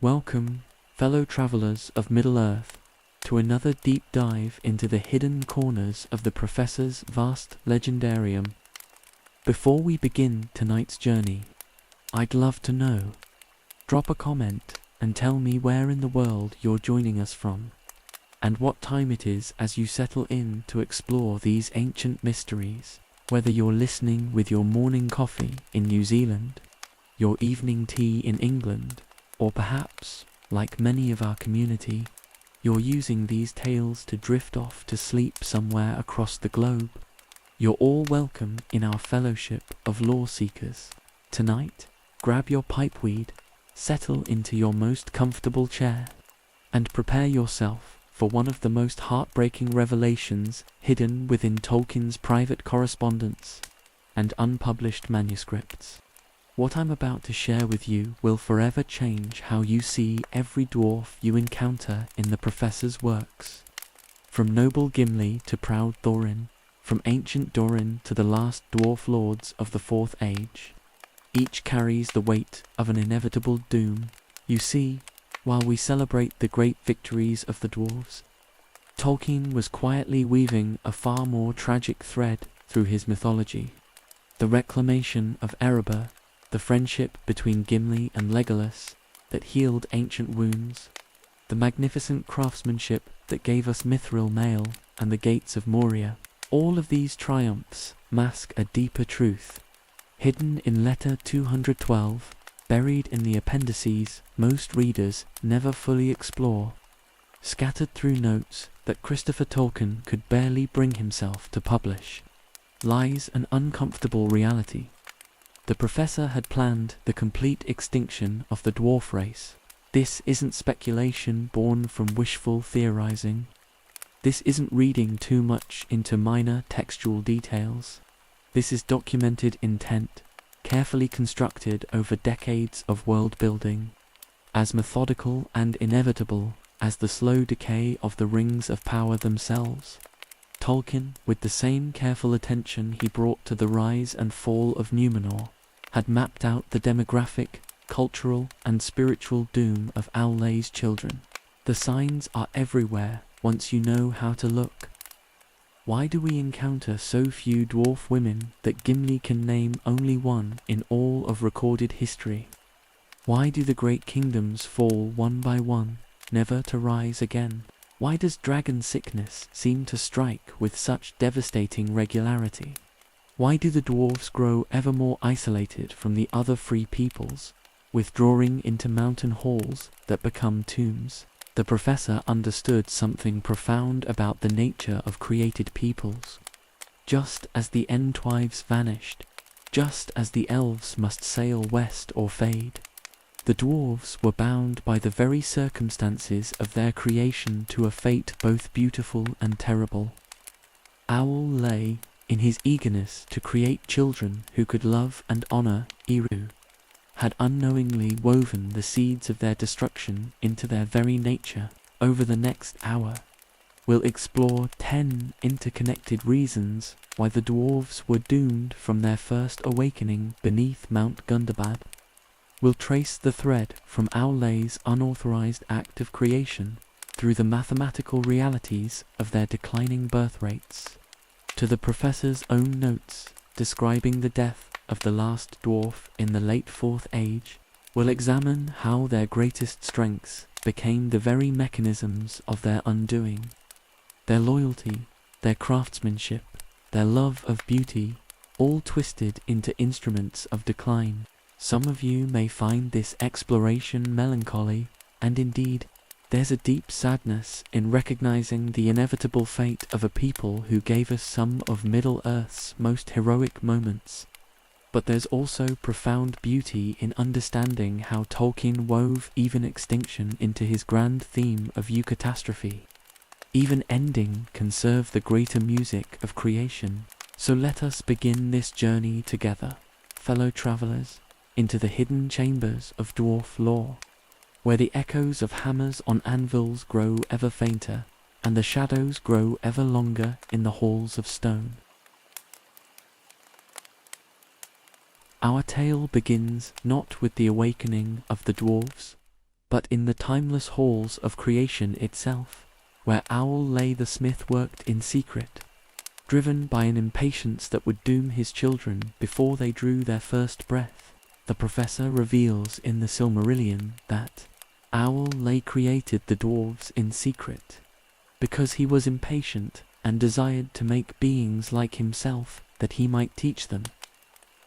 Welcome, fellow travelers of Middle-earth, to another deep dive into the hidden corners of the Professor's vast legendarium. Before we begin tonight's journey, I'd love to know. Drop a comment and tell me where in the world you're joining us from, and what time it is as you settle in to explore these ancient mysteries. Whether you're listening with your morning coffee in New Zealand, your evening tea in England, or perhaps, like many of our community, you're using these tales to drift off to sleep somewhere across the globe, you're all welcome in our fellowship of lore seekers. Tonight, grab your pipeweed, settle into your most comfortable chair, and prepare yourself for one of the most heartbreaking revelations hidden within Tolkien's private correspondence and unpublished manuscripts. What I'm about to share with you will forever change how you see every dwarf you encounter in the Professor's works. From noble Gimli to proud Thorin, from ancient Durin to the last dwarf lords of the Fourth Age, each carries the weight of an inevitable doom. You see, while we celebrate the great victories of the dwarves, Tolkien was quietly weaving a far more tragic thread through his mythology. The reclamation of Erebor, the friendship between Gimli and Legolas that healed ancient wounds, the magnificent craftsmanship that gave us Mithril mail and the gates of Moria. All of these triumphs mask a deeper truth, hidden in letter 212, buried in the appendices most readers never fully explore, scattered through notes that Christopher Tolkien could barely bring himself to publish, lies an uncomfortable reality. The Professor had planned the complete extinction of the dwarf race. This isn't speculation born from wishful theorizing. This isn't reading too much into minor textual details. This is documented intent, carefully constructed over decades of world building, as methodical and inevitable as the slow decay of the rings of power themselves. Tolkien, with the same careful attention he brought to the rise and fall of Numenor, had mapped out the demographic, cultural, and spiritual doom of Aulë's children. The signs are everywhere once you know how to look. Why do we encounter so few dwarf women that Gimli can name only one in all of recorded history? Why do the great kingdoms fall one by one, never to rise again? Why does dragon sickness seem to strike with such devastating regularity? Why do the dwarves grow ever more isolated from the other free peoples, withdrawing into mountain halls that become tombs? The Professor understood something profound about the nature of created peoples. Just as the Entwives vanished, just as the elves must sail west or fade, the dwarves were bound by the very circumstances of their creation to a fate both beautiful and terrible. Aulë, in his eagerness to create children who could love and honor Erebor, had unknowingly woven the seeds of their destruction into their very nature. Over the next hour, we'll explore 10 interconnected reasons why the dwarves were doomed from their first awakening beneath Mount Gundabad. We'll trace the thread from Aulë's unauthorized act of creation through the mathematical realities of their declining birth rates, to the Professor's own notes describing the death of the last dwarf in the late Fourth Age. We'll examine how their greatest strengths became the very mechanisms of their undoing. Their loyalty, their craftsmanship, their love of beauty, all twisted into instruments of decline. Some of you may find this exploration melancholy, and indeed, there's a deep sadness in recognizing the inevitable fate of a people who gave us some of Middle-earth's most heroic moments. But there's also profound beauty in understanding how Tolkien wove even extinction into his grand theme of eucatastrophe. Even ending can serve the greater music of creation. So let us begin this journey together, fellow travelers, into the hidden chambers of dwarf lore, where the echoes of hammers on anvils grow ever fainter, and the shadows grow ever longer in the halls of stone. Our tale begins not with the awakening of the dwarves, but in the timeless halls of creation itself, where Aulë the smith worked in secret, driven by an impatience that would doom his children before they drew their first breath. The professor reveals in the Silmarillion that Aulë created the dwarves in secret, because he was impatient and desired to make beings like himself that he might teach them.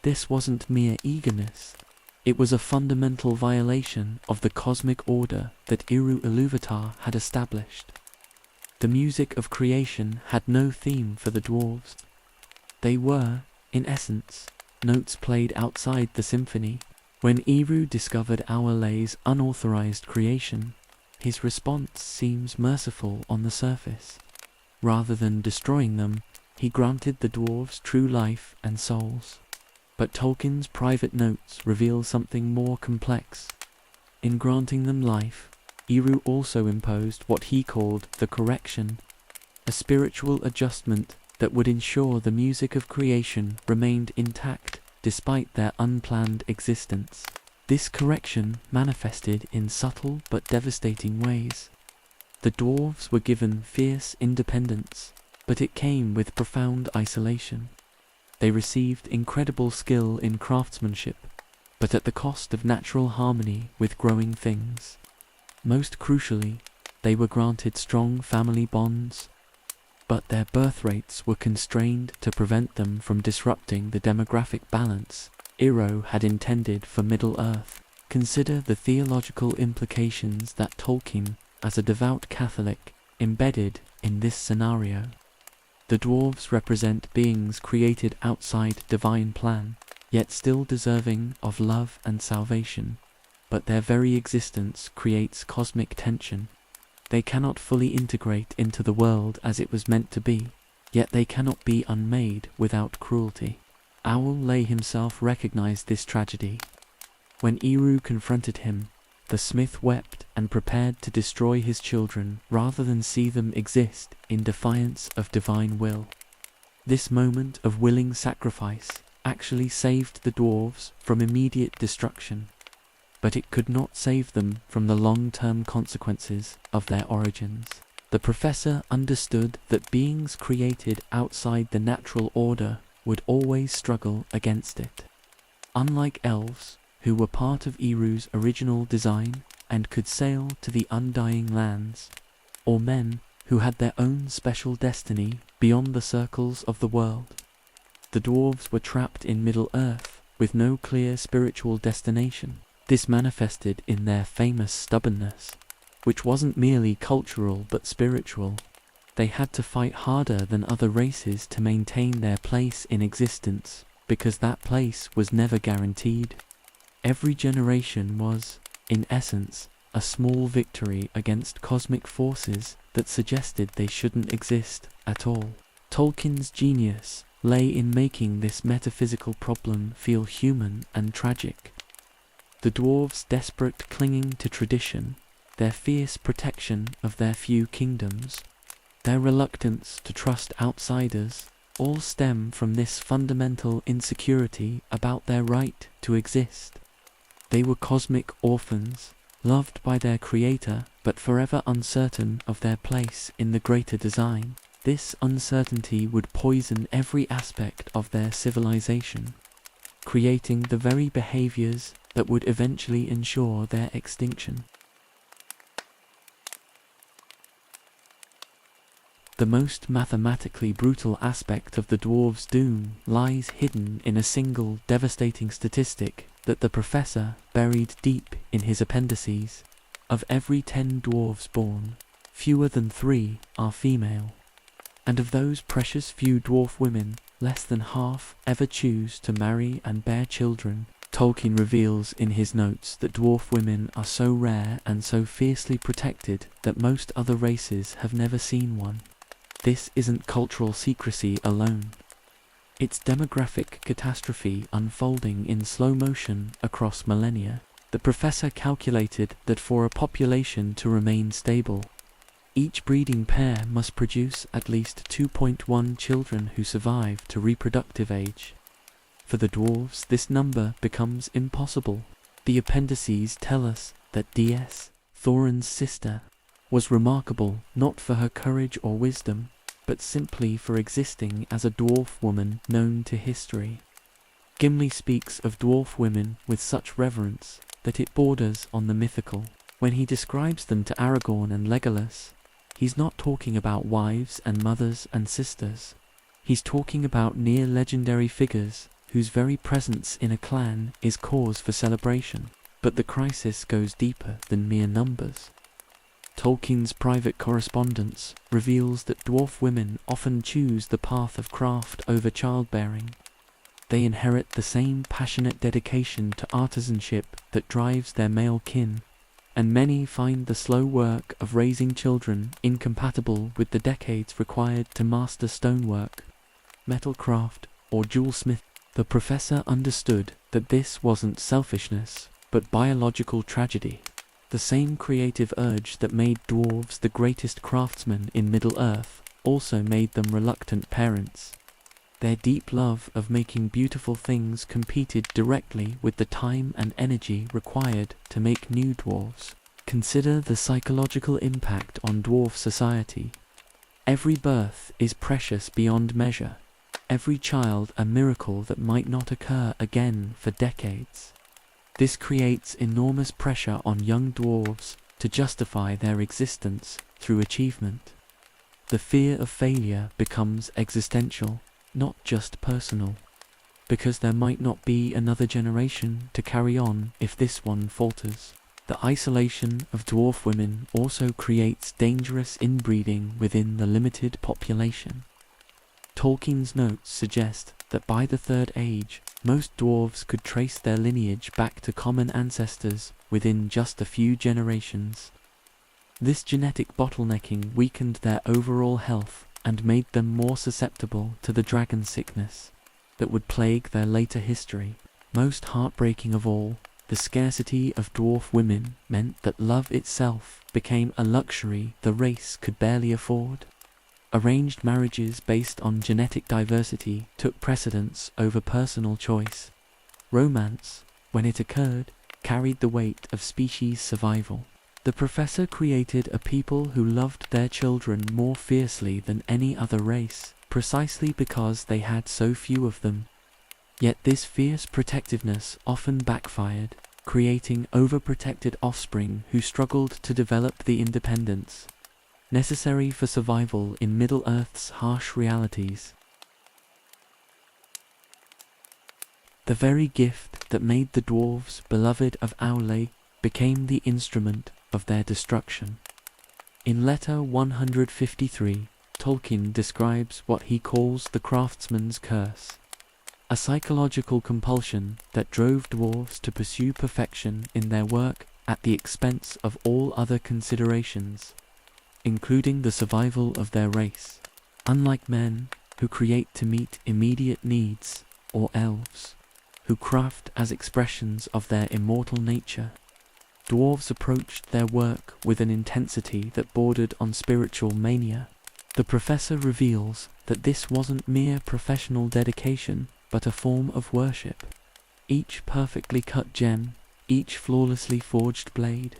This wasn't mere eagerness, it was a fundamental violation of the cosmic order that Ilúvatar had established. The music of creation had no theme for the dwarves. They were, in essence, notes played outside the symphony. When Eru discovered Aulë's unauthorized creation, his response seems merciful on the surface. Rather than destroying them, he granted the dwarves true life and souls. But Tolkien's private notes reveal something more complex. In granting them life, Eru also imposed what he called the correction, a spiritual adjustment that would ensure the music of creation remained intact despite their unplanned existence. This correction manifested in subtle but devastating ways. The dwarves were given fierce independence, but it came with profound isolation. They received incredible skill in craftsmanship, but at the cost of natural harmony with growing things. Most crucially, they were granted strong family bonds, but their birth rates were constrained to prevent them from disrupting the demographic balance Iro had intended for Middle-earth. Consider the theological implications that Tolkien, as a devout Catholic, embedded in this scenario. The dwarves represent beings created outside divine plan, yet still deserving of love and salvation, but their very existence creates cosmic tension. They cannot fully integrate into the world as it was meant to be, yet they cannot be unmade without cruelty. Aulë himself recognized this tragedy. When Eru confronted him, the smith wept and prepared to destroy his children rather than see them exist in defiance of divine will. This moment of willing sacrifice actually saved the dwarves from immediate destruction, but it could not save them from the long-term consequences of their origins. The professor understood that beings created outside the natural order would always struggle against it. Unlike elves, who were part of Eru's original design and could sail to the undying lands, or men who had their own special destiny beyond the circles of the world, the dwarves were trapped in Middle-earth with no clear spiritual destination. This manifested in their famous stubbornness, which wasn't merely cultural but spiritual. They had to fight harder than other races to maintain their place in existence, because that place was never guaranteed. Every generation was, in essence, a small victory against cosmic forces that suggested they shouldn't exist at all. Tolkien's genius lay in making this metaphysical problem feel human and tragic. The dwarves' desperate clinging to tradition, their fierce protection of their few kingdoms, their reluctance to trust outsiders, all stem from this fundamental insecurity about their right to exist. They were cosmic orphans, loved by their creator, but forever uncertain of their place in the greater design. This uncertainty would poison every aspect of their civilization, creating the very behaviors that would eventually ensure their extinction. The most mathematically brutal aspect of the dwarves' doom lies hidden in a single devastating statistic that the professor buried deep in his appendices. Of every 10 dwarves born, fewer than 3 are female. And of those precious few dwarf women, less than half ever choose to marry and bear children. Tolkien reveals in his notes that dwarf women are so rare and so fiercely protected that most other races have never seen one. This isn't cultural secrecy alone. It's demographic catastrophe unfolding in slow motion across millennia. The professor calculated that for a population to remain stable, each breeding pair must produce at least 2.1 children who survive to reproductive age. For the dwarves, this number becomes impossible. The appendices tell us that DS Thorin's sister, was remarkable not for her courage or wisdom, but simply for existing as a dwarf woman known to history. Gimli speaks of dwarf women with such reverence that it borders on the mythical. When he describes them to Aragorn and Legolas, he's not talking about wives and mothers and sisters. He's talking about near legendary figures whose very presence in a clan is cause for celebration. But the crisis goes deeper than mere numbers. Tolkien's private correspondence reveals that dwarf women often choose the path of craft over childbearing. They inherit the same passionate dedication to artisanship that drives their male kin, and many find the slow work of raising children incompatible with the decades required to master stonework, metalcraft, or jewelsmith. The professor understood that this wasn't selfishness, but biological tragedy. The same creative urge that made dwarves the greatest craftsmen in Middle-earth also made them reluctant parents. Their deep love of making beautiful things competed directly with the time and energy required to make new dwarves. Consider the psychological impact on dwarf society. Every birth is precious beyond measure. Every child a miracle that might not occur again for decades. This creates enormous pressure on young dwarves to justify their existence through achievement. The fear of failure becomes existential, not just personal, because there might not be another generation to carry on if this one falters. The isolation of dwarf women also creates dangerous inbreeding within the limited population. Tolkien's notes suggest that by the Third Age, most dwarves could trace their lineage back to common ancestors within just a few generations. This genetic bottlenecking weakened their overall health and made them more susceptible to the dragon sickness that would plague their later history. Most heartbreaking of all, the scarcity of dwarf women meant that love itself became a luxury the race could barely afford. Arranged marriages based on genetic diversity took precedence over personal choice. Romance, when it occurred, carried the weight of species survival. The professor created a people who loved their children more fiercely than any other race, precisely because they had so few of them. Yet this fierce protectiveness often backfired, creating overprotected offspring who struggled to develop the independence necessary for survival in Middle-earth's harsh realities. The very gift that made the dwarves beloved of Aulë became the instrument of their destruction. In letter 153, Tolkien describes what he calls the craftsman's curse, a psychological compulsion that drove dwarves to pursue perfection in their work at the expense of all other considerations, including the survival of their race. Unlike men, who create to meet immediate needs, or elves, who craft as expressions of their immortal nature, dwarves approached their work with an intensity that bordered on spiritual mania. The professor reveals that this wasn't mere professional dedication, but a form of worship. Each perfectly cut gem, each flawlessly forged blade,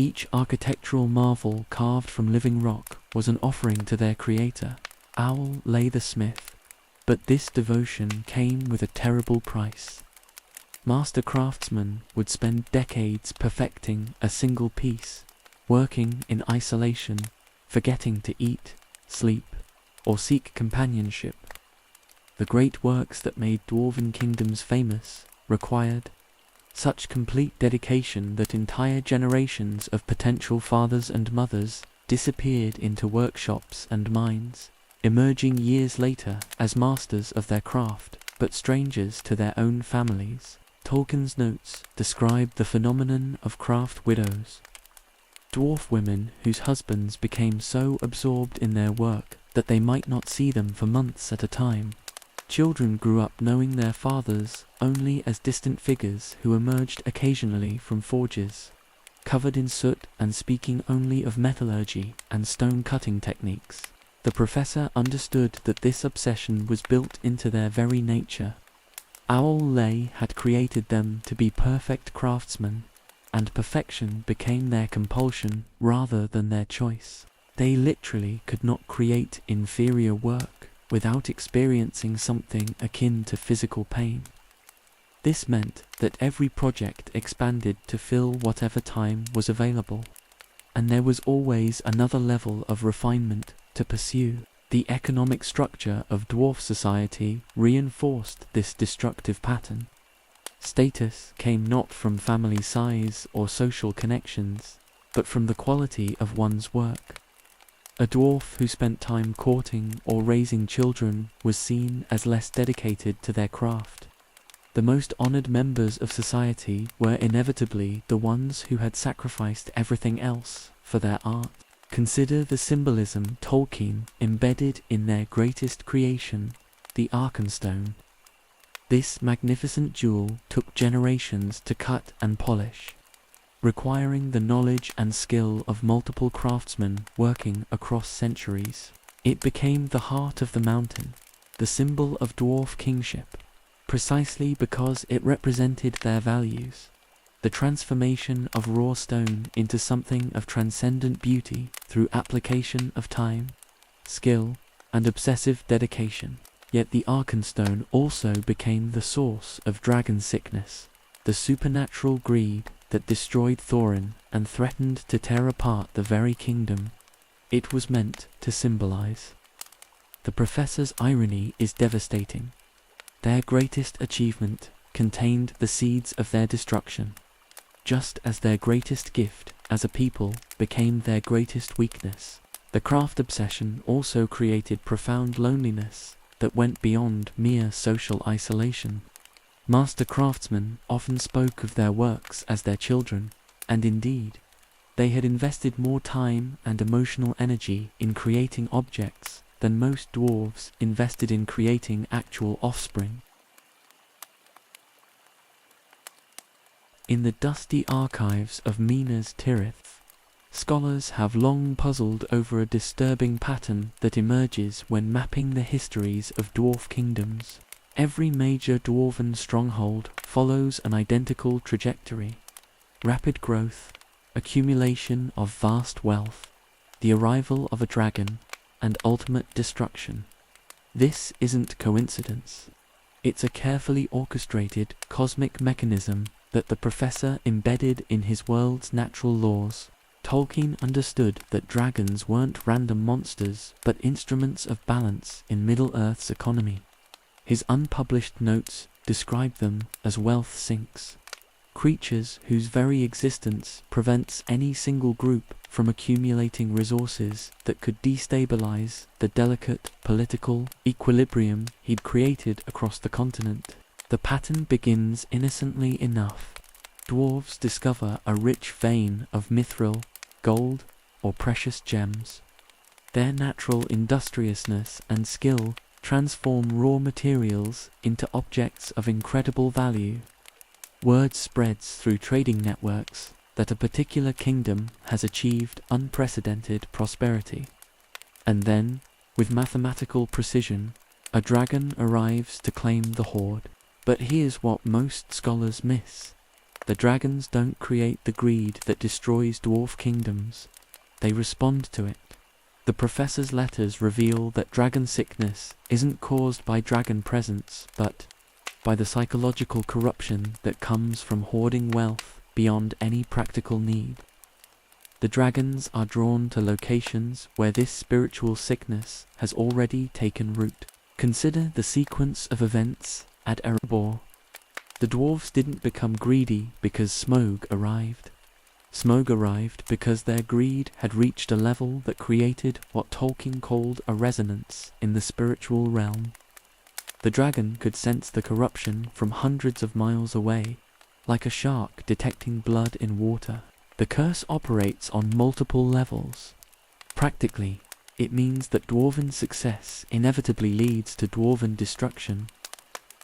each architectural marvel carved from living rock was an offering to their creator, Aulë the smith. But this devotion came with a terrible price. Master craftsmen would spend decades perfecting a single piece, working in isolation, forgetting to eat, sleep, or seek companionship. The great works that made dwarven kingdoms famous required such complete dedication that entire generations of potential fathers and mothers disappeared into workshops and mines, emerging years later as masters of their craft, but strangers to their own families. Tolkien's notes describe the phenomenon of craft widows, dwarf women whose husbands became so absorbed in their work that they might not see them for months at a time. Children grew up knowing their fathers only as distant figures who emerged occasionally from forges, covered in soot and speaking only of metallurgy and stone-cutting techniques. The professor understood that this obsession was built into their very nature. Aulë had created them to be perfect craftsmen, and perfection became their compulsion rather than their choice. They literally could not create inferior work without experiencing something akin to physical pain. This meant that every project expanded to fill whatever time was available, and there was always another level of refinement to pursue. The economic structure of dwarf society reinforced this destructive pattern. Status came not from family size or social connections, but from the quality of one's work. A dwarf who spent time courting or raising children was seen as less dedicated to their craft. The most honored members of society were inevitably the ones who had sacrificed everything else for their art. Consider the symbolism Tolkien embedded in their greatest creation, the Arkenstone. This magnificent jewel took generations to cut and polish, requiring the knowledge and skill of multiple craftsmen working across centuries. It became the heart of the mountain, the symbol of dwarf kingship, precisely because it represented their values. The transformation of raw stone into something of transcendent beauty through application of time, skill, and obsessive dedication. Yet the Arkenstone also became the source of dragon sickness, the supernatural greed that destroyed Thorin and threatened to tear apart the very kingdom it was meant to symbolize. The professor's irony is devastating. Their greatest achievement contained the seeds of their destruction, just as their greatest gift as a people became their greatest weakness. The craft obsession also created profound loneliness that went beyond mere social isolation. Master craftsmen often spoke of their works as their children, and indeed, they had invested more time and emotional energy in creating objects than most dwarves invested in creating actual offspring. In the dusty archives of Minas Tirith, scholars have long puzzled over a disturbing pattern that emerges when mapping the histories of dwarf kingdoms. Every major dwarven stronghold follows an identical trajectory: rapid growth, accumulation of vast wealth, the arrival of a dragon, and ultimate destruction. This isn't coincidence. It's a carefully orchestrated cosmic mechanism that the professor embedded in his world's natural laws. Tolkien understood that dragons weren't random monsters but instruments of balance in Middle-earth's economy. His unpublished notes describe them as wealth sinks, creatures whose very existence prevents any single group from accumulating resources that could destabilize the delicate political equilibrium he'd created across the continent. The pattern begins innocently enough. Dwarves discover a rich vein of mithril, gold, or precious gems. Their natural industriousness and skill transform raw materials into objects of incredible value. Word spreads through trading networks that a particular kingdom has achieved unprecedented prosperity. And then, with mathematical precision, a dragon arrives to claim the hoard. But here's what most scholars miss. The dragons don't create the greed that destroys dwarf kingdoms. They respond to it. The professor's letters reveal that dragon sickness isn't caused by dragon presence, but by the psychological corruption that comes from hoarding wealth beyond any practical need. The dragons are drawn to locations where this spiritual sickness has already taken root. Consider the sequence of events at Erebor. The dwarves didn't become greedy because Smaug arrived. Smaug arrived because their greed had reached a level that created what Tolkien called a resonance in the spiritual realm. The dragon could sense the corruption from hundreds of miles away, like a shark detecting blood in water. The curse operates on multiple levels. Practically, it means that dwarven success inevitably leads to dwarven destruction.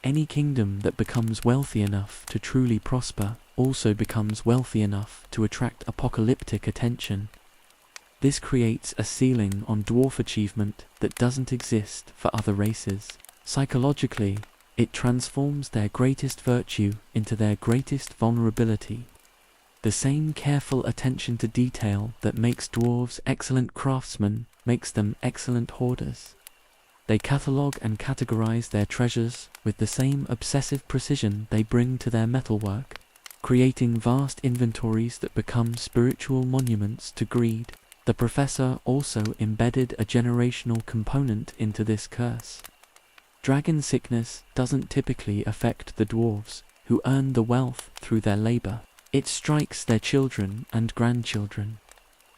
Any kingdom that becomes wealthy enough to truly prosper also becomes wealthy enough to attract apocalyptic attention. This creates a ceiling on dwarf achievement that doesn't exist for other races. Psychologically, it transforms their greatest virtue into their greatest vulnerability. The same careful attention to detail that makes dwarves excellent craftsmen makes them excellent hoarders. They catalogue and categorize their treasures with the same obsessive precision they bring to their metalwork, creating vast inventories that become spiritual monuments to greed. The professor also embedded a generational component into this curse. Dragon sickness doesn't typically affect the dwarves, who earn the wealth through their labor. It strikes their children and grandchildren,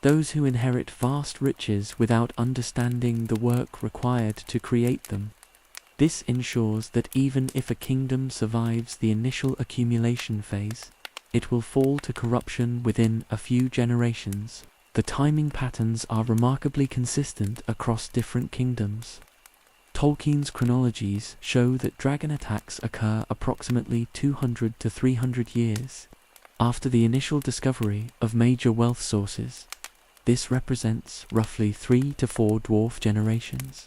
those who inherit vast riches without understanding the work required to create them. This ensures that even if a kingdom survives the initial accumulation phase, it will fall to corruption within a few generations. The timing patterns are remarkably consistent across different kingdoms. Tolkien's chronologies show that dragon attacks occur approximately 200 to 300 years after the initial discovery of major wealth sources. This represents roughly 3 to 4 dwarf generations,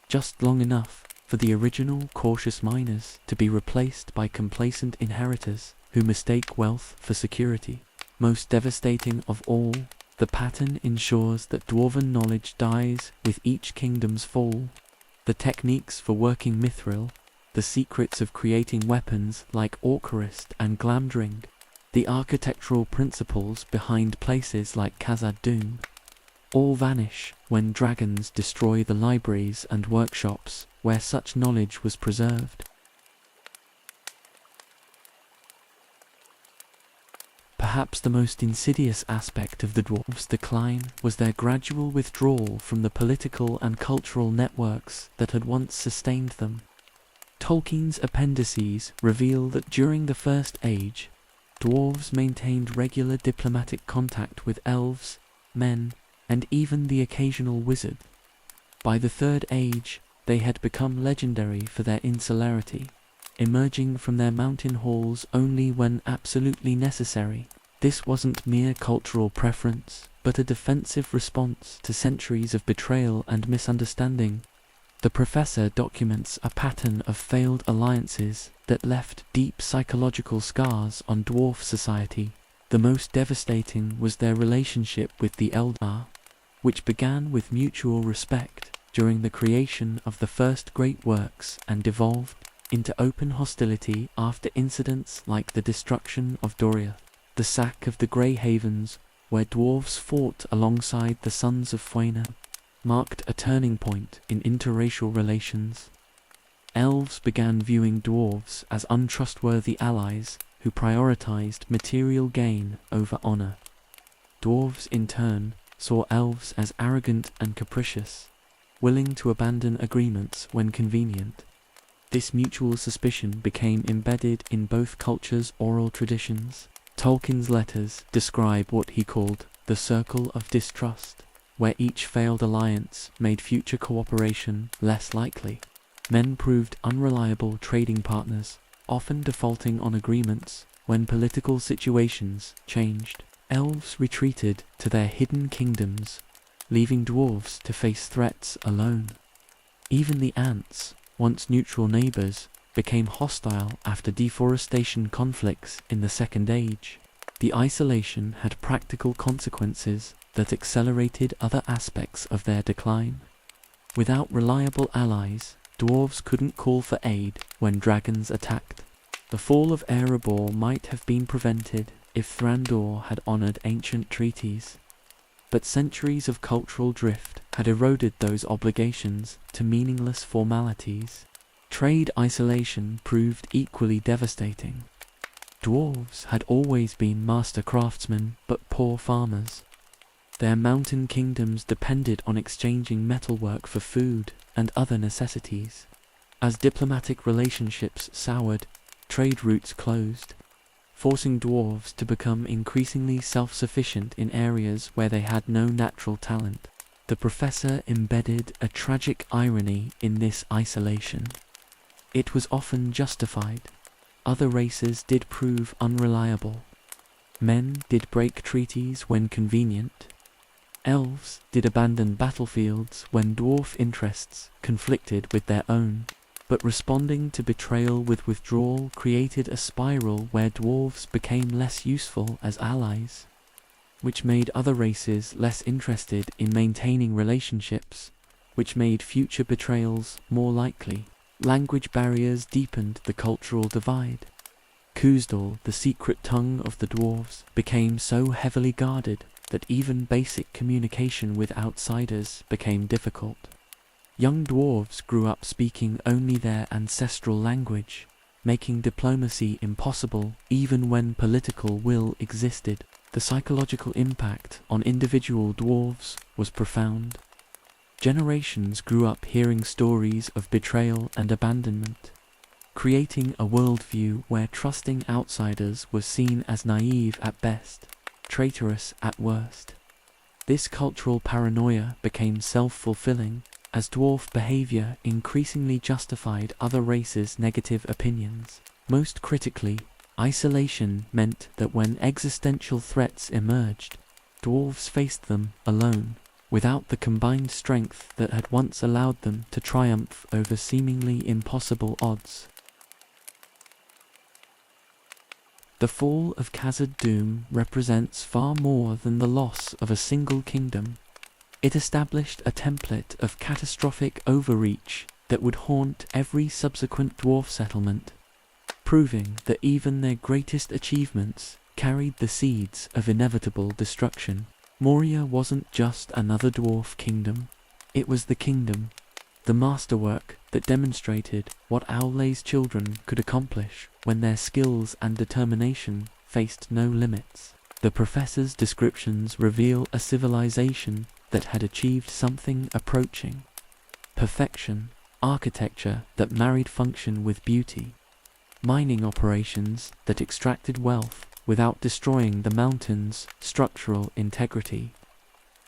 just long enough for the original cautious miners to be replaced by complacent inheritors who mistake wealth for security. Most devastating of all, the pattern ensures that dwarven knowledge dies with each kingdom's fall. The techniques for working mithril, the secrets of creating weapons like Orcarist and Glamdring, the architectural principles behind places like Khazad-dûm, all vanish when dragons destroy the libraries and workshops where such knowledge was preserved. Perhaps the most insidious aspect of the dwarves' decline was their gradual withdrawal from the political and cultural networks that had once sustained them. Tolkien's appendices reveal that during the First Age, dwarves maintained regular diplomatic contact with elves, men, and even the occasional wizard. By the Third Age, they had become legendary for their insularity, emerging from their mountain halls only when absolutely necessary. This wasn't mere cultural preference, but a defensive response to centuries of betrayal and misunderstanding. The professor documents a pattern of failed alliances that left deep psychological scars on dwarf society. The most devastating was their relationship with the LOTR, which began with mutual respect during the creation of the first great works and devolved into open hostility after incidents like the destruction of Doriath, the sack of the Grey Havens, where dwarves fought alongside the sons of Fuena, marked a turning point in interracial relations. Elves began viewing dwarves as untrustworthy allies who prioritized material gain over honor. Dwarves, in turn, saw elves as arrogant and capricious, willing to abandon agreements when convenient. This mutual suspicion became embedded in both cultures' oral traditions. Tolkien's letters describe what he called the circle of distrust, where each failed alliance made future cooperation less likely. Men proved unreliable trading partners, often defaulting on agreements when political situations changed. Elves retreated to their hidden kingdoms, leaving dwarves to face threats alone. Even the ants, once neutral neighbors, became hostile after deforestation conflicts in the Second Age. The isolation had practical consequences that accelerated other aspects of their decline. Without reliable allies, dwarves couldn't call for aid when dragons attacked. The fall of Erebor might have been prevented if Thrandur had honored ancient treaties, but centuries of cultural drift had eroded those obligations to meaningless formalities. Trade isolation proved equally devastating. Dwarves had always been master craftsmen but poor farmers. Their mountain kingdoms depended on exchanging metalwork for food and other necessities. As diplomatic relationships soured, trade routes closed, forcing dwarves to become increasingly self-sufficient in areas where they had no natural talent. The professor embedded a tragic irony in this isolation. It was often justified. Other races did prove unreliable. Men did break treaties when convenient. Elves did abandon battlefields when dwarf interests conflicted with their own. but responding to betrayal with withdrawal created a spiral where dwarves became less useful as allies, which made other races less interested in maintaining relationships, which made future betrayals more likely. Language barriers deepened the cultural divide. Khuzdal, the secret tongue of the dwarves, became so heavily guarded that even basic communication with outsiders became difficult. Young dwarves grew up speaking only their ancestral language, making diplomacy impossible even when political will existed. The psychological impact on individual dwarves was profound. Generations grew up hearing stories of betrayal and abandonment, creating a worldview where trusting outsiders was seen as naive at best, traitorous at worst. This cultural paranoia became self-fulfilling as dwarf behavior increasingly justified other races' negative opinions. Most critically, isolation meant that when existential threats emerged, dwarves faced them alone, without the combined strength that had once allowed them to triumph over seemingly impossible odds. The fall of Khazad-dûm represents far more than the loss of a single kingdom. It established a template of catastrophic overreach that would haunt every subsequent dwarf settlement, proving that even their greatest achievements carried the seeds of inevitable destruction. Moria wasn't just another dwarf kingdom, it was the kingdom, the masterwork that demonstrated what Aulë's children could accomplish when their skills and determination faced no limits. The professor's descriptions reveal a civilization that had achieved something approaching perfection, architecture that married function with beauty, mining operations that extracted wealth without destroying the mountain's structural integrity,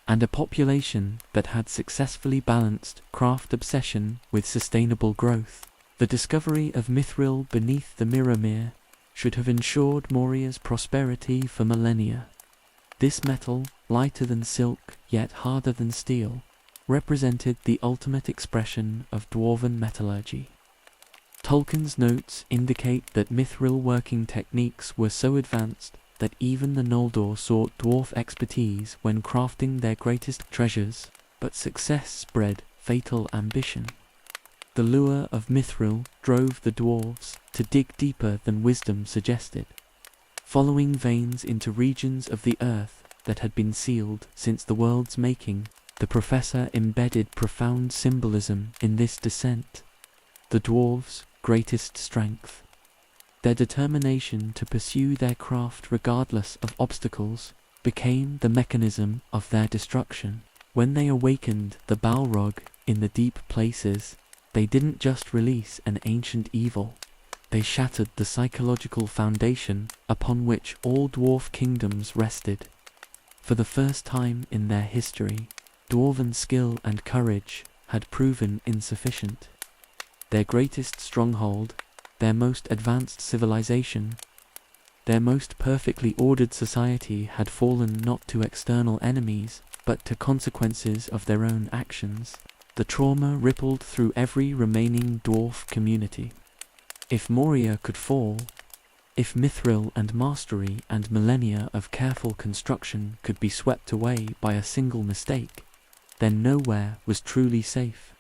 and a population that had successfully balanced craft obsession with sustainable growth. The discovery of mithril beneath the Mirrormere should have ensured Moria's prosperity for millennia. This metal, lighter than silk yet harder than steel, represented the ultimate expression of dwarven metallurgy. Tolkien's notes indicate that mithril working techniques were so advanced that even the Noldor sought dwarf expertise when crafting their greatest treasures, but success bred fatal ambition. The lure of mithril drove the dwarves to dig deeper than wisdom suggested, following veins into regions of the earth that had been sealed since the world's making. The professor embedded profound symbolism in this descent. The dwarves' greatest strength, their determination to pursue their craft regardless of obstacles, became the mechanism of their destruction. When they awakened the Balrog in the deep places, they didn't just release an ancient evil, they shattered the psychological foundation upon which all dwarf kingdoms rested. For the first time in their history, dwarven skill and courage had proven insufficient. Their greatest stronghold, their most advanced civilization, their most perfectly ordered society had fallen not to external enemies, but to consequences of their own actions. The trauma rippled through every remaining dwarf community. If Moria could fall, if mithril and mastery and millennia of careful construction could be swept away by a single mistake, then nowhere was truly safe.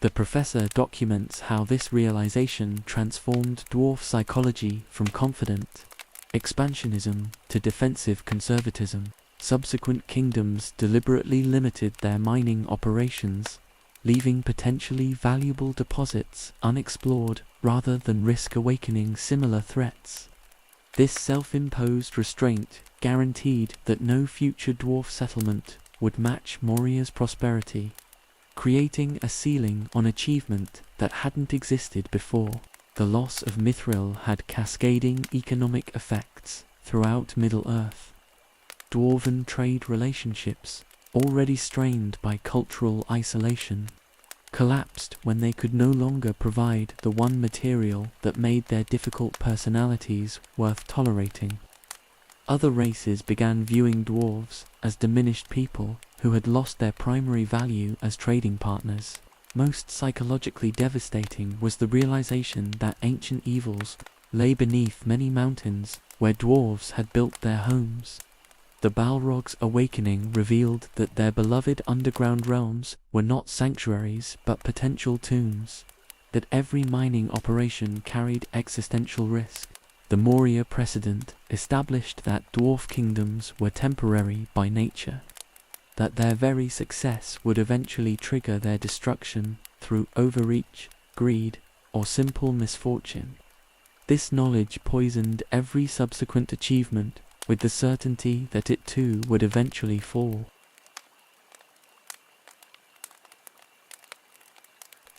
The professor documents how this realization transformed dwarf psychology from confident expansionism to defensive conservatism. Subsequent kingdoms deliberately limited their mining operations, leaving potentially valuable deposits unexplored rather than risk awakening similar threats. This self-imposed restraint guaranteed that no future dwarf settlement would match Moria's prosperity, creating a ceiling on achievement that hadn't existed before. The loss of mithril had cascading economic effects throughout Middle-earth. Dwarven trade relationships, already strained by cultural isolation, collapsed when they could no longer provide the one material that made their difficult personalities worth tolerating. Other races began viewing dwarves as diminished people who had lost their primary value as trading partners. Most psychologically devastating was the realization that ancient evils lay beneath many mountains where dwarves had built their homes. The Balrog's awakening revealed that their beloved underground realms were not sanctuaries but potential tombs, that every mining operation carried existential risk. The Moria precedent established that dwarf kingdoms were temporary by nature, that their very success would eventually trigger their destruction through overreach, greed, or simple misfortune. This knowledge poisoned every subsequent achievement with the certainty that it too would eventually fall.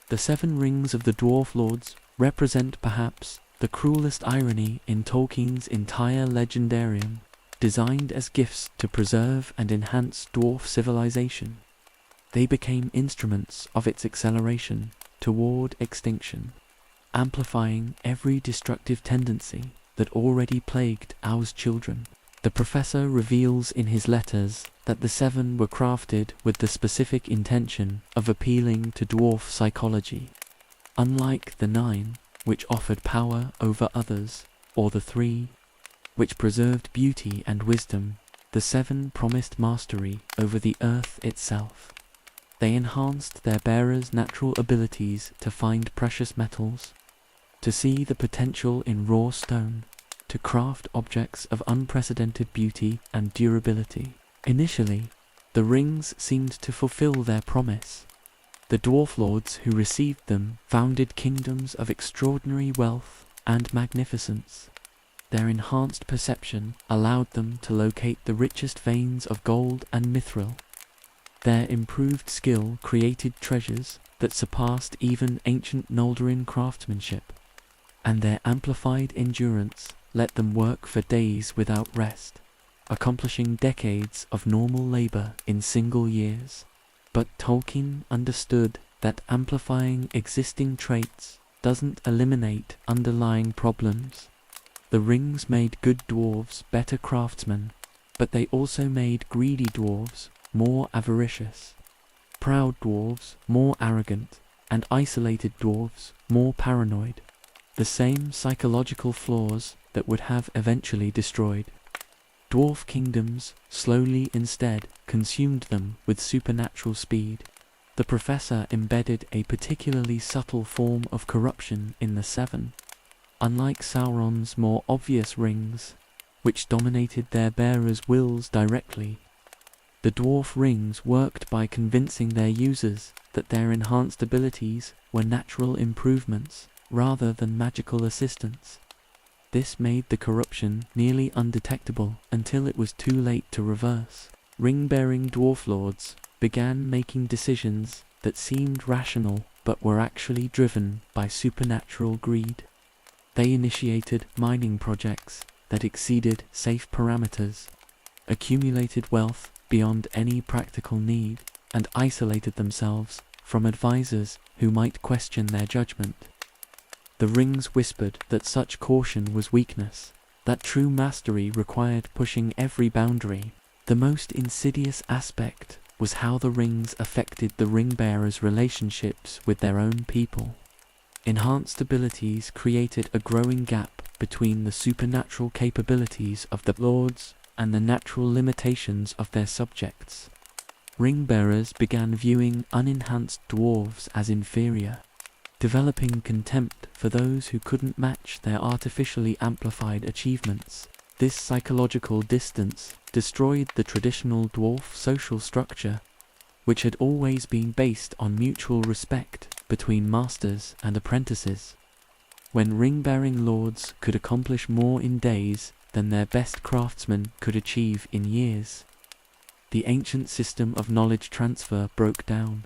The 7 rings of the Dwarf Lords represent perhaps the cruelest irony in Tolkien's entire legendarium, designed as gifts to preserve and enhance dwarf civilization. They became instruments of its acceleration toward extinction, amplifying every destructive tendency that already plagued our children. The professor reveals in his letters that the 7 were crafted with the specific intention of appealing to dwarf psychology. Unlike the 9, which offered power over others, or the 3, which preserved beauty and wisdom, the 7 promised mastery over the earth itself. They enhanced their bearers' natural abilities to find precious metals, to see the potential in raw stone, to craft objects of unprecedented beauty and durability. Initially, the rings seemed to fulfill their promise. The dwarf lords who received them founded kingdoms of extraordinary wealth and magnificence. Their enhanced perception allowed them to locate the richest veins of gold and mithril. Their improved skill created treasures that surpassed even ancient Noldorin craftsmanship, and their amplified endurance let them work for days without rest, accomplishing decades of normal labor in single years. But Tolkien understood that amplifying existing traits doesn't eliminate underlying problems. The rings made good dwarves better craftsmen, but they also made greedy dwarves more avaricious, proud dwarves more arrogant, and isolated dwarves more paranoid. The same psychological flaws that would have eventually destroyed dwarf kingdoms slowly instead consumed them with supernatural speed. The professor embedded a particularly subtle form of corruption in the 7. Unlike Sauron's more obvious rings, which dominated their bearers' wills directly, the dwarf rings worked by convincing their users that their enhanced abilities were natural improvements rather than magical assistance. This made the corruption nearly undetectable until it was too late to reverse. Ring-bearing dwarf lords began making decisions that seemed rational but were actually driven by supernatural greed. They initiated mining projects that exceeded safe parameters, accumulated wealth beyond any practical need, and isolated themselves from advisors who might question their judgment. The rings whispered that such caution was weakness, that true mastery required pushing every boundary. The most insidious aspect was how the rings affected the ring-bearers' relationships with their own people. Enhanced abilities created a growing gap between the supernatural capabilities of the lords and the natural limitations of their subjects. Ring-bearers began viewing unenhanced dwarves as inferior, developing contempt for those who couldn't match their artificially amplified achievements. This psychological distance destroyed the traditional dwarf social structure, which had always been based on mutual respect between masters and apprentices. When ring-bearing lords could accomplish more in days than their best craftsmen could achieve in years, the ancient system of knowledge transfer broke down.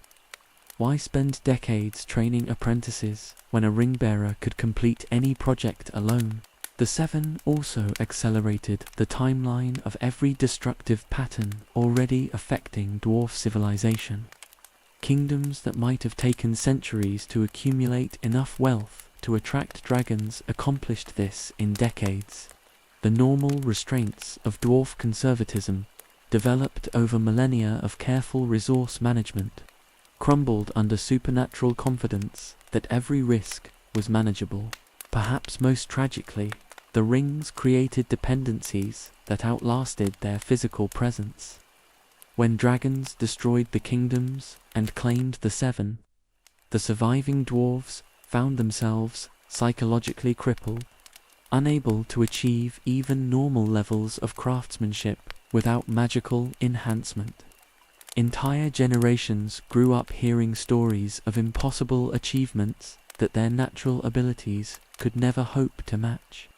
Why spend decades training apprentices when a ring-bearer could complete any project alone? The 7 also accelerated the timeline of every destructive pattern already affecting dwarf civilization. Kingdoms that might have taken centuries to accumulate enough wealth to attract dragons accomplished this in decades. The normal restraints of dwarf conservatism developed over millennia of careful resource management, crumbled under supernatural confidence that every risk was manageable. Perhaps most tragically, the rings created dependencies that outlasted their physical presence. When dragons destroyed the kingdoms and claimed the Seven, the surviving dwarves found themselves psychologically crippled, unable to achieve even normal levels of craftsmanship without magical enhancement. Entire generations grew up hearing stories of impossible achievements that their natural abilities could never hope to match.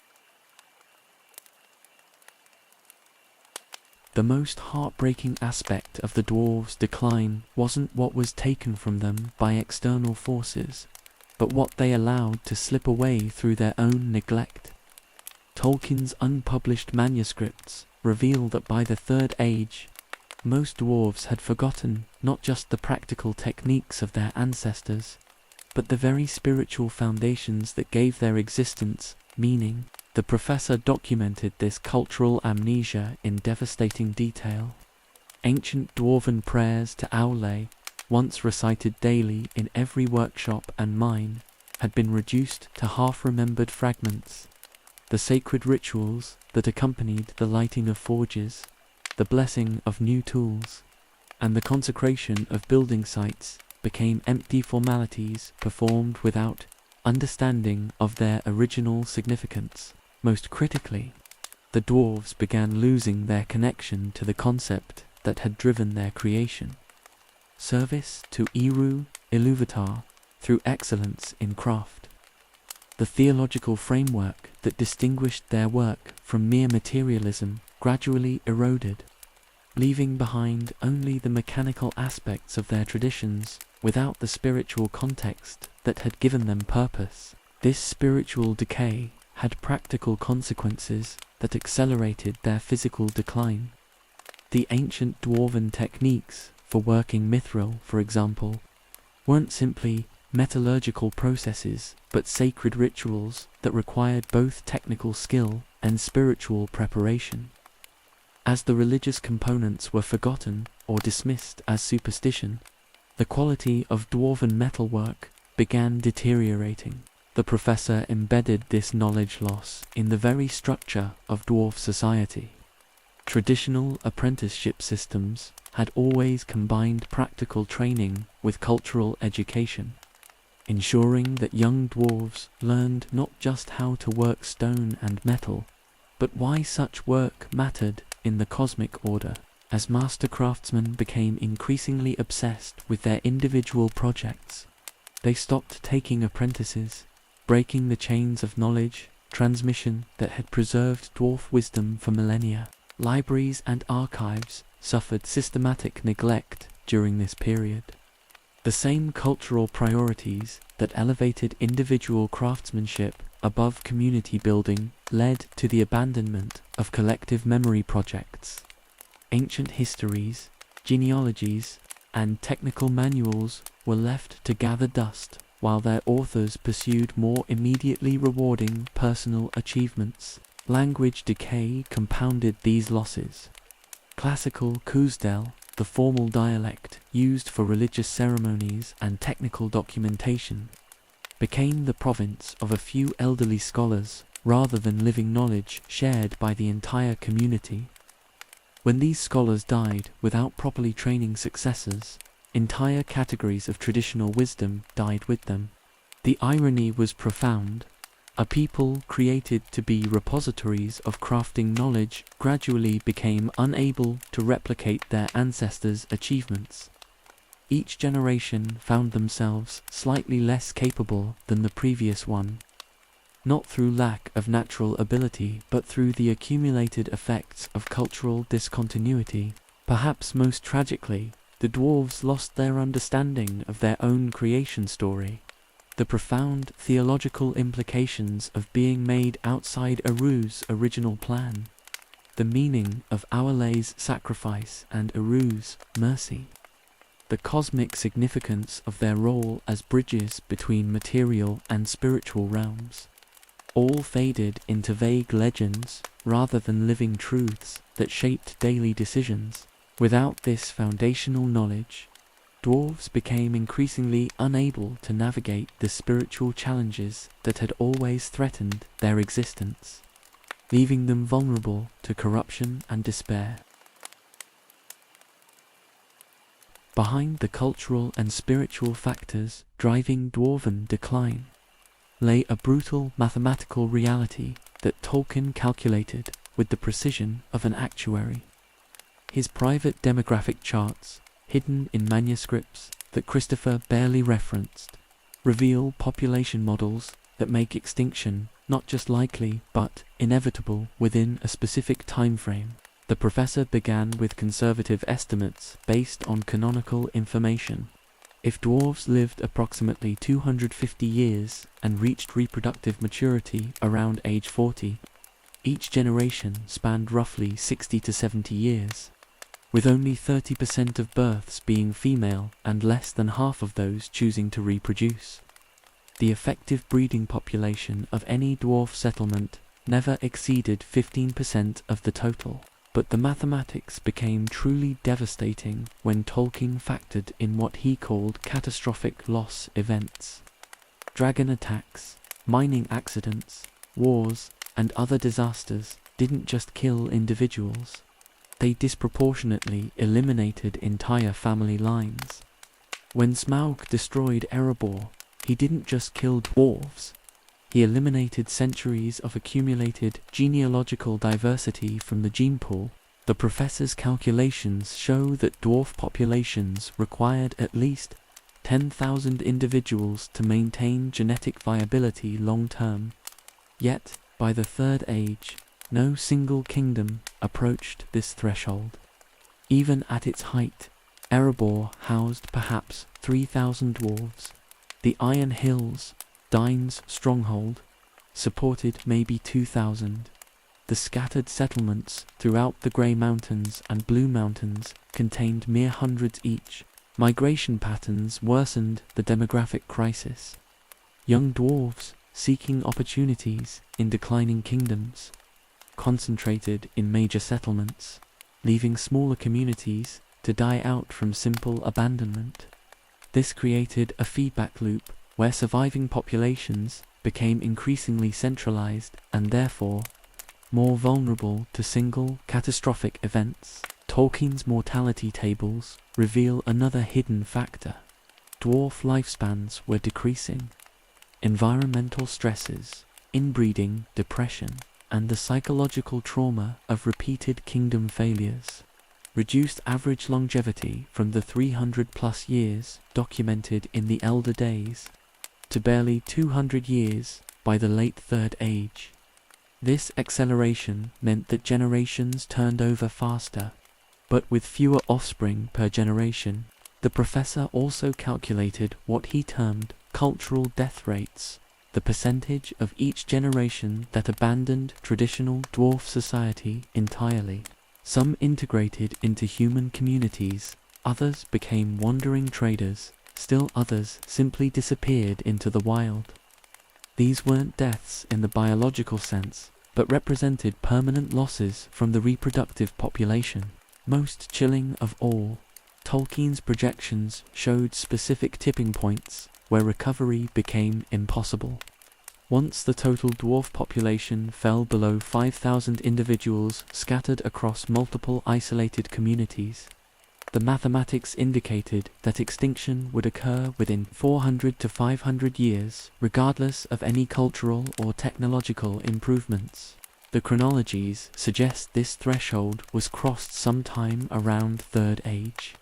The most heartbreaking aspect of the dwarves' decline wasn't what was taken from them by external forces, but what they allowed to slip away through their own neglect. Tolkien's unpublished manuscripts reveal that by the Third Age, most dwarves had forgotten not just the practical techniques of their ancestors, but the very spiritual foundations that gave their existence meaning. The professor documented this cultural amnesia in devastating detail. Ancient dwarven prayers to Aulë, once recited daily in every workshop and mine, had been reduced to half-remembered fragments. The sacred rituals that accompanied the lighting of forges, the blessing of new tools, and the consecration of building sites became empty formalities performed without understanding of their original significance. Most critically, the dwarves began losing their connection to the concept that had driven their creation. Service to Eru Ilúvatar through excellence in craft. The theological framework that distinguished their work from mere materialism gradually eroded, leaving behind only the mechanical aspects of their traditions without the spiritual context that had given them purpose. This spiritual decay had practical consequences that accelerated their physical decline. The ancient dwarven techniques for working mithril, for example, weren't simply metallurgical processes, but sacred rituals that required both technical skill and spiritual preparation. As the religious components were forgotten or dismissed as superstition, the quality of dwarven metalwork began deteriorating. The professor embedded this knowledge loss in the very structure of dwarf society. Traditional apprenticeship systems had always combined practical training with cultural education, ensuring that young dwarves learned not just how to work stone and metal, but why such work mattered in the cosmic order. As master craftsmen became increasingly obsessed with their individual projects, they stopped taking apprentices, breaking the chains of knowledge transmission that had preserved dwarf wisdom for millennia. Libraries and archives suffered systematic neglect during this period. The same cultural priorities that elevated individual craftsmanship above community building led to the abandonment of collective memory projects. Ancient histories, genealogies, and technical manuals were left to gather dust, while their authors pursued more immediately rewarding personal achievements. Language decay compounded these losses. Classical Khuzdel, the formal dialect used for religious ceremonies and technical documentation, became the province of a few elderly scholars rather than living knowledge shared by the entire community. When these scholars died without properly training successors, entire categories of traditional wisdom died with them. The irony was profound. A people created to be repositories of crafting knowledge gradually became unable to replicate their ancestors' achievements. Each generation found themselves slightly less capable than the previous one, not through lack of natural ability but through the accumulated effects of cultural discontinuity. Perhaps most tragically, the dwarves lost their understanding of their own creation story. The profound theological implications of being made outside Eru's original plan. The meaning of Aulë's sacrifice and Eru's mercy. The cosmic significance of their role as bridges between material and spiritual realms. All faded into vague legends rather than living truths that shaped daily decisions. Without this foundational knowledge, Dwarves became increasingly unable to navigate the spiritual challenges that had always threatened their existence, leaving them vulnerable to corruption and despair. Behind the cultural and spiritual factors driving dwarven decline lay a brutal mathematical reality that Tolkien calculated with the precision of an actuary. His private demographic charts, hidden in manuscripts that Christopher barely referenced, reveal population models that make extinction not just likely but inevitable within a specific time frame. The professor began with conservative estimates based on canonical information. If dwarves lived approximately 250 years and reached reproductive maturity around age 40, each generation spanned roughly 60 to 70 years, with only 30% of births being female and less than half of those choosing to reproduce. The effective breeding population of any dwarf settlement never exceeded 15% of the total. But the mathematics became truly devastating when Tolkien factored in what he called catastrophic loss events. Dragon attacks, mining accidents, wars, and other disasters didn't just kill individuals. They disproportionately eliminated entire family lines. When Smaug destroyed Erebor, he didn't just kill dwarves. He eliminated centuries of accumulated genealogical diversity from the gene pool. The professor's calculations show that dwarf populations required at least 10,000 individuals to maintain genetic viability long term. Yet, by the Third Age, no single kingdom approached this threshold. Even at its height, Erebor housed perhaps 3,000 dwarves. The Iron Hills, Dain's stronghold, supported maybe 2,000. The scattered settlements throughout the Grey Mountains and Blue Mountains contained mere hundreds each. Migration patterns worsened the demographic crisis. Young dwarves, seeking opportunities in declining kingdoms, concentrated in major settlements, leaving smaller communities to die out from simple abandonment. This created a feedback loop where surviving populations became increasingly centralized and therefore more vulnerable to single catastrophic events. Tolkien's mortality tables reveal another hidden factor. Dwarf lifespans were decreasing. Environmental stresses, inbreeding, depression, and the psychological trauma of repeated kingdom failures reduced average longevity from the 300+ years documented in the Elder Days to barely 200 years by the late Third Age. This acceleration meant that generations turned over faster, but with fewer offspring per generation. The professor also calculated what he termed cultural death rates, the percentage of each generation that abandoned traditional dwarf society entirely. Some integrated into human communities, others became wandering traders, still others simply disappeared into the wild. These weren't deaths in the biological sense, but represented permanent losses from the reproductive population. Most chilling of all, Tolkien's projections showed specific tipping points where recovery became impossible. Once the total dwarf population fell below 5,000 individuals scattered across multiple isolated communities, the mathematics indicated that extinction would occur within 400 to 500 years, regardless of any cultural or technological improvements. The chronologies suggest this threshold was crossed sometime around Third Age,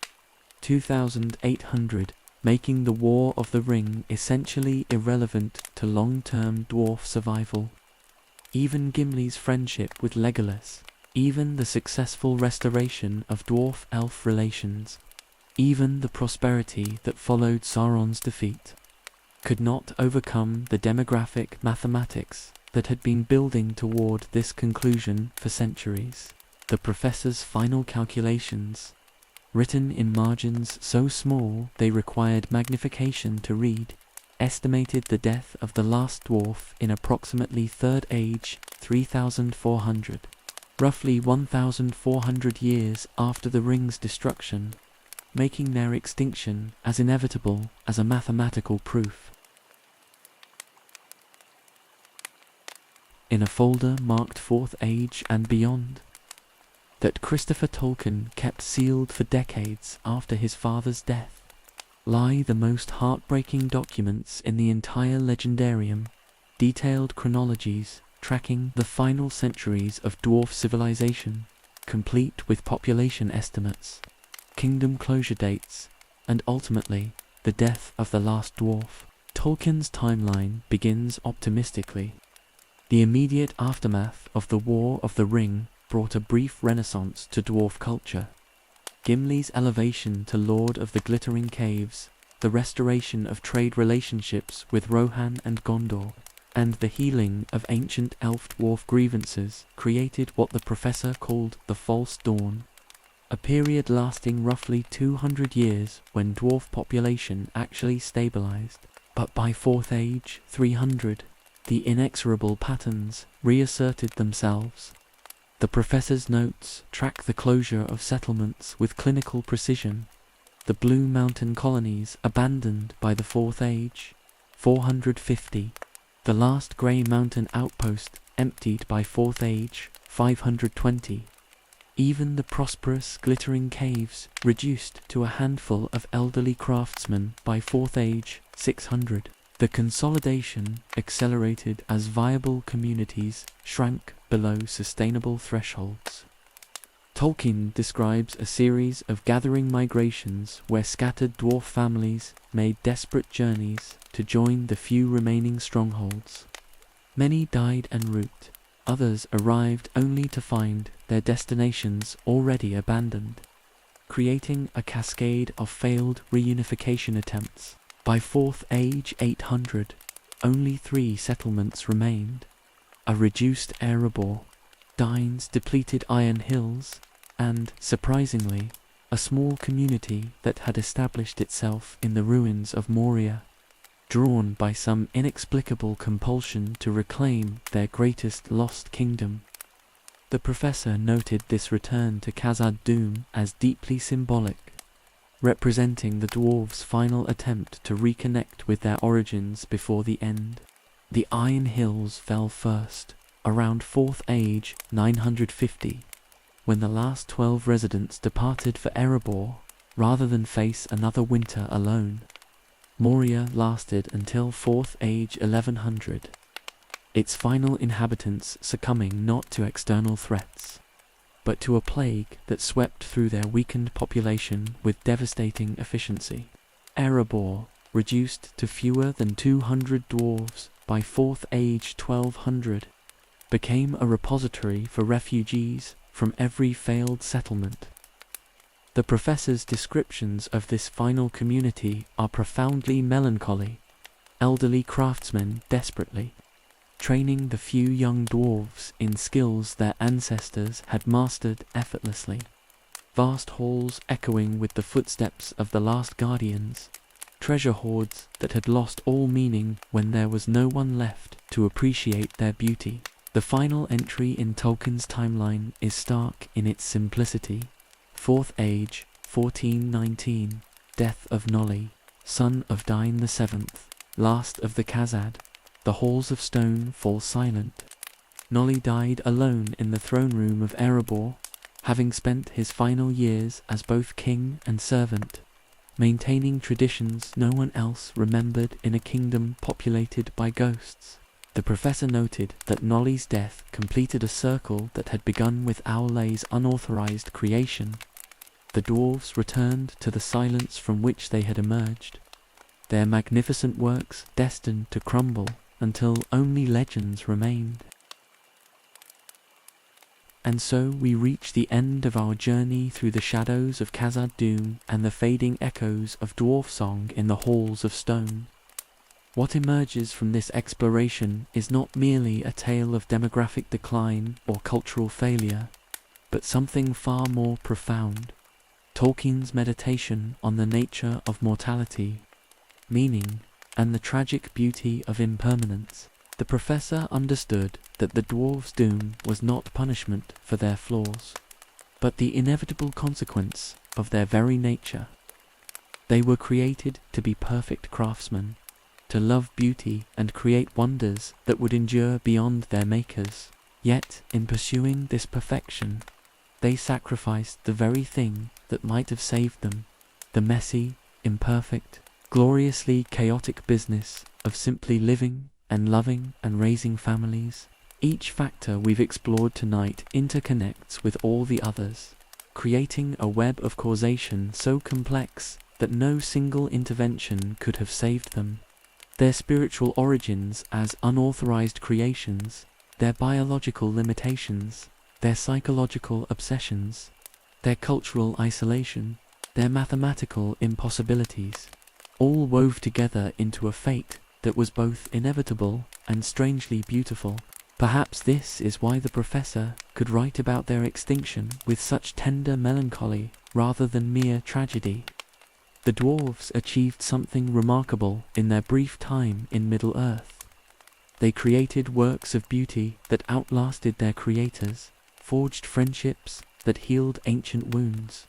2800, making the War of the Ring essentially irrelevant to long-term dwarf survival. Even Gimli's friendship with Legolas, even the successful restoration of dwarf-elf relations, even the prosperity that followed Sauron's defeat, could not overcome the demographic mathematics that had been building toward this conclusion for centuries. The professor's final calculations, written in margins so small they required magnification to read, estimated the death of the last dwarf in approximately Third Age 3400, roughly 1,400 years after the ring's destruction. making their extinction as inevitable as a mathematical proof. In a folder marked 4th Age and Beyond, that Christopher Tolkien kept sealed for decades after his father's death, lie the most heartbreaking documents in the entire legendarium, detailed chronologies tracking the final centuries of dwarf civilization, complete with population estimates, kingdom closure dates, and ultimately, the death of the last dwarf. Tolkien's timeline begins optimistically. The immediate aftermath of the War of the Ring brought a brief renaissance to dwarf culture. Gimli's elevation to Lord of the Glittering Caves, the restoration of trade relationships with Rohan and Gondor, and the healing of ancient elf-dwarf grievances created what the professor called the False Dawn, a period lasting roughly 200 years when dwarf population actually stabilized. But by 4th Age 300, the inexorable patterns reasserted themselves. The professor's notes track the closure of settlements with clinical precision. The Blue Mountain colonies abandoned by the 4th Age 450. The last Grey Mountain outpost emptied by 4th Age 520. Even the prosperous Glittering Caves reduced to a handful of elderly craftsmen by 4th Age 600. The consolidation accelerated as viable communities shrank below sustainable thresholds. Tolkien describes a series of gathering migrations where scattered dwarf families made desperate journeys to join the few remaining strongholds. Many died en route, others arrived only to find their destinations already abandoned, creating a cascade of failed reunification attempts. By 4th Age 800, only 3 settlements remained: a reduced Erebor, Dain's depleted Iron Hills, and, surprisingly, a small community that had established itself in the ruins of Moria, drawn by some inexplicable compulsion to reclaim their greatest lost kingdom. The professor noted this return to Khazad-dûm as deeply symbolic, representing the dwarves' final attempt to reconnect with their origins before the end. The Iron Hills fell first, around 4th Age 950, when the last 12 residents departed for Erebor rather than face another winter alone. Moria lasted until 4th Age 1100, its final inhabitants succumbing not to external threats, but to a plague that swept through their weakened population with devastating efficiency. Erebor, reduced to fewer than 200 dwarves by 4th Age 1200, became a repository for refugees from every failed settlement. The professor's descriptions of this final community are profoundly melancholy. Elderly craftsmen desperately training the few young dwarves in skills their ancestors had mastered effortlessly. Vast halls echoing with the footsteps of the last guardians, treasure hoards that had lost all meaning when there was no one left to appreciate their beauty. The final entry in Tolkien's timeline is stark in its simplicity. 4th Age 1419, death of Nolli, son of Dain VII, last of the Khazad. The halls of stone fall silent. Nolli died alone in the throne room of Erebor, having spent his final years as both king and servant, maintaining traditions no one else remembered in a kingdom populated by ghosts. The professor noted that Nolli's death completed a circle that had begun with Aulë's unauthorized creation. The dwarves returned to the silence from which they had emerged, their magnificent works destined to crumble until only legends remained. And so we reach the end of our journey through the shadows of Khazad-dûm and the fading echoes of dwarf song in the halls of stone. What emerges from this exploration is not merely a tale of demographic decline or cultural failure, but something far more profound: Tolkien's meditation on the nature of mortality, meaning, and the tragic beauty of impermanence. The professor understood that the dwarves' doom was not punishment for their flaws, but the inevitable consequence of their very nature. They were created to be perfect craftsmen, to love beauty and create wonders that would endure beyond their makers. Yet, in pursuing this perfection, they sacrificed the very thing that might have saved them, the messy, imperfect, gloriously chaotic business of simply living and loving and raising families. Each factor we've explored tonight interconnects with all the others, creating a web of causation so complex that no single intervention could have saved them. Their spiritual origins as unauthorized creations, their biological limitations, their psychological obsessions, their cultural isolation, their mathematical impossibilities, all wove together into a fate that was both inevitable and strangely beautiful. Perhaps this is why the professor could write about their extinction with such tender melancholy rather than mere tragedy. The dwarves achieved something remarkable in their brief time in Middle-earth. They created works of beauty that outlasted their creators, forged friendships that healed ancient wounds,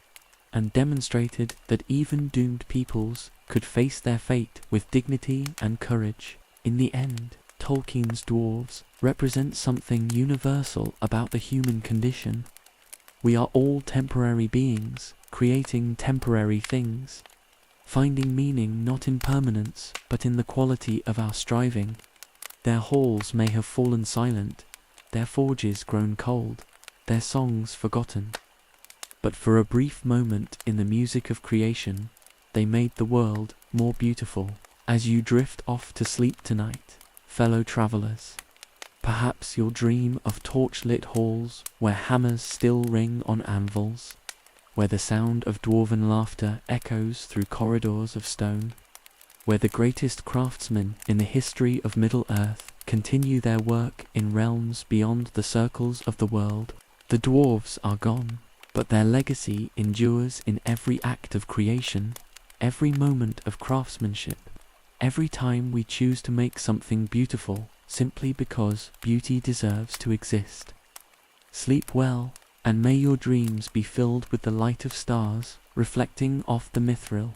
and demonstrated that even doomed peoples could face their fate with dignity and courage. In the end, Tolkien's dwarves represent something universal about the human condition. We are all temporary beings, creating temporary things, finding meaning not in permanence, but in the quality of our striving. Their halls may have fallen silent, their forges grown cold, their songs forgotten. But for a brief moment in the music of creation, they made the world more beautiful. As you drift off to sleep tonight, fellow travelers, perhaps you'll dream of torch-lit halls where hammers still ring on anvils, where the sound of dwarven laughter echoes through corridors of stone, where the greatest craftsmen in the history of Middle-earth continue their work in realms beyond the circles of the world. The dwarves are gone, but their legacy endures in every act of creation, every moment of craftsmanship, every time we choose to make something beautiful simply because beauty deserves to exist. Sleep well, and may your dreams be filled with the light of stars reflecting off the mithril.